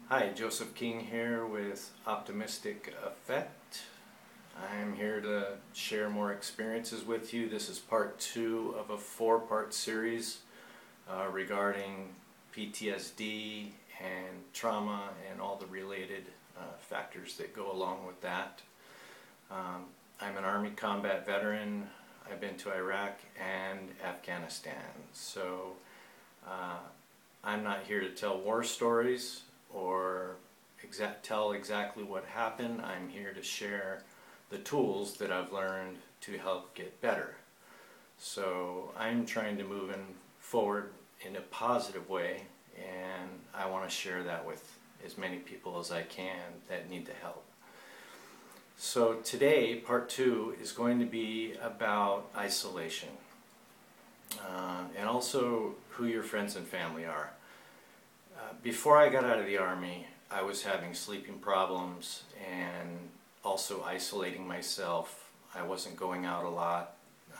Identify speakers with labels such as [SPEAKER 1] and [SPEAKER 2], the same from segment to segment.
[SPEAKER 1] Hi, Joseph King here with Optimistic Effect. I'm here to share more experiences with you. This is part 2 of a 4-part series regarding PTSD and trauma and all the related factors that go along with that. I'm an Army combat veteran. I've been to Iraq and Afghanistan. So I'm not here to tell war stories or tell exactly what happened. I'm here to share the tools that I've learned to help get better. So I'm trying to move forward in a positive way, and I want to share that with as many people as I can that need the help. So today, part 2 is going to be about isolation and also who your friends and family are. Before I got out of the Army, I was having sleeping problems and also isolating myself. I wasn't going out a lot.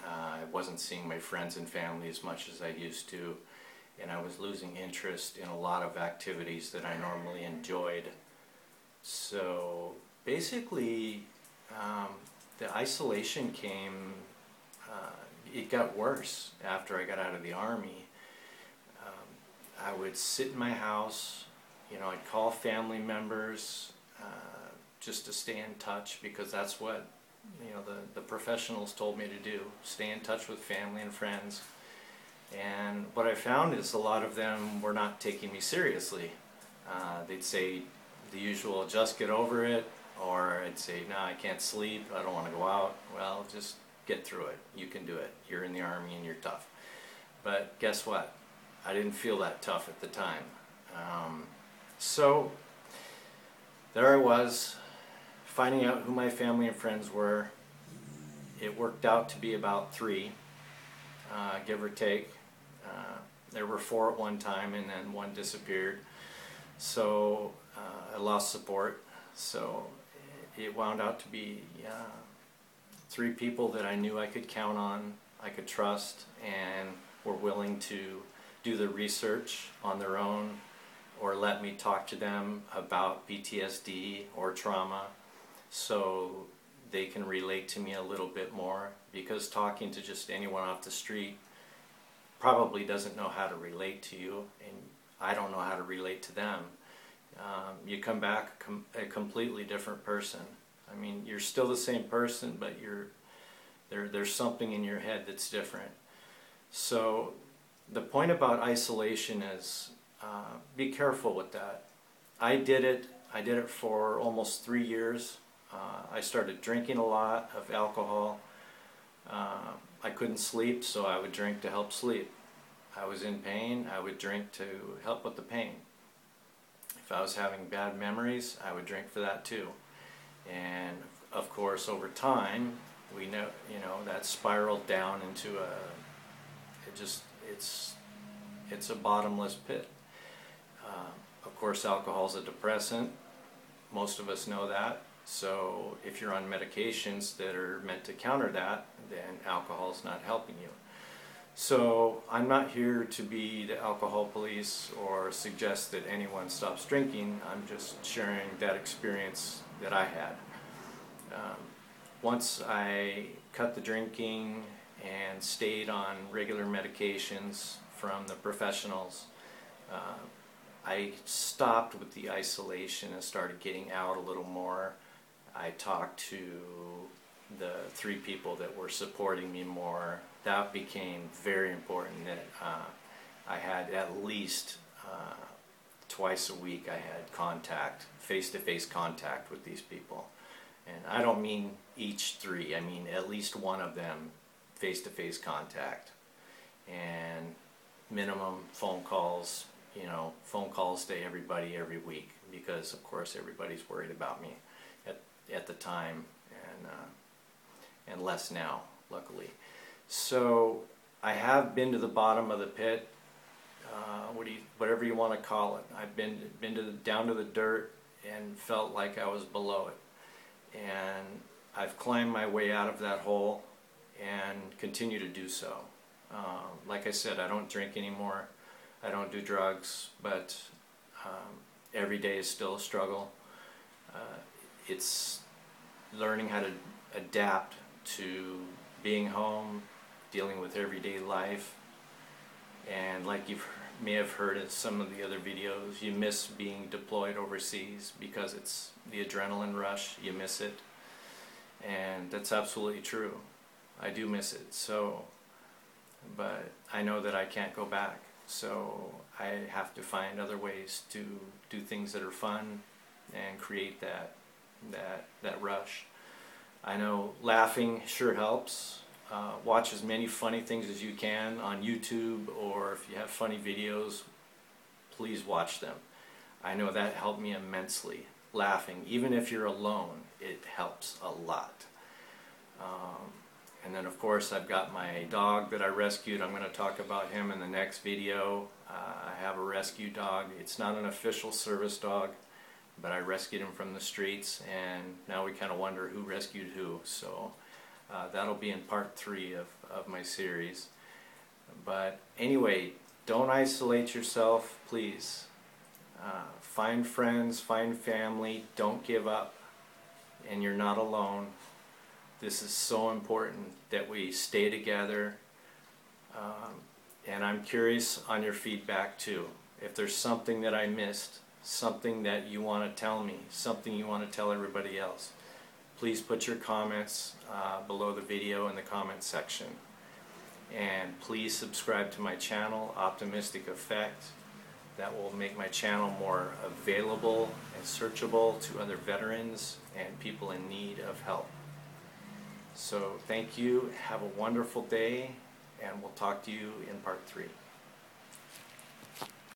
[SPEAKER 1] I wasn't seeing my friends and family as much as I used to, and I was losing interest in a lot of activities that I normally enjoyed. So basically, the isolation came, it got worse after I got out of the Army. I would sit in my house, I'd call family members just to stay in touch, because that's what, the professionals told me to do, stay in touch with family and friends. And what I found is a lot of them were not taking me seriously. They'd say the usual, just get over it, or I'd say, no, I can't sleep, I don't want to go out. Well, just get through it, you can do it, you're in the Army and you're tough. But guess what? I didn't feel that tough at the time. So there I was, finding out who my family and friends were. It worked out to be about 3, give or take. There were 4 at one time, and then 1 disappeared. So I lost support. So it wound out to be 3 people that I knew I could count on, I could trust, and were willing to do the research on their own, or let me talk to them about PTSD or trauma so they can relate to me a little bit more, because talking to just anyone off the street probably doesn't know how to relate to you, and I don't know how to relate to them. You come back a completely different person. I mean, you're still the same person, but there's something in your head that's different. So the point about isolation is be careful with that. I did it for almost 3 years. I started drinking a lot of alcohol. I couldn't sleep, so I would drink to help sleep. I was in pain, I would drink to help with the pain. If I was having bad memories, I would drink for that too. And of course, over time, we know, that spiraled down into it's a bottomless pit. Of course, alcohol is a depressant. Most of us know that. So if you're on medications that are meant to counter that, then alcohol is not helping you. So I'm not here to be the alcohol police or suggest that anyone stops drinking. I'm just sharing that experience that I had. Once I cut the drinking and stayed on regular medications from the professionals, I stopped with the isolation and started getting out a little more. I talked to the 3 people that were supporting me more. That became very important, that I had at least twice a week I had contact, face-to-face contact with these people. And I don't mean each 3, I mean at least one of them, face-to-face contact. And minimum phone calls, phone calls to everybody every week, because of course everybody's worried about me at the time, and less now, luckily. So I have been to the bottom of the pit, whatever you want to call it. I've been down to the dirt and felt like I was below it. And I've climbed my way out of that hole and continue to do so. Like I said, I don't drink anymore. I don't do drugs, but every day is still a struggle. It's learning how to adapt to being home, dealing with everyday life, and like you may have heard in some of the other videos, you miss being deployed overseas because it's the adrenaline rush, you miss it, and that's absolutely true. I do miss it, but I know that I can't go back, so I have to find other ways to do things that are fun and create that rush. I know laughing sure helps. Watch as many funny things as you can on YouTube, or if you have funny videos, please watch them. I know that helped me immensely. Laughing, even if you're alone, it helps a lot. And then of course I've got my dog that I rescued. I'm going to talk about him in the next video. I have a rescue dog. It's not an official service dog, but I rescued him from the streets, and now we kind of wonder who rescued who. So that'll be in part 3 of my series. But anyway, don't isolate yourself, please. Find friends, find family, don't give up, and you're not alone. This is so important that we stay together, and I'm curious on your feedback too. If there's something that I missed, something that you want to tell me, something you want to tell everybody else, please put your comments below the video in the comment section. And please subscribe to my channel, Optimistic Effect. That will make my channel more available and searchable to other veterans and people in need of help. So thank you, have a wonderful day, and we'll talk to you in part 3.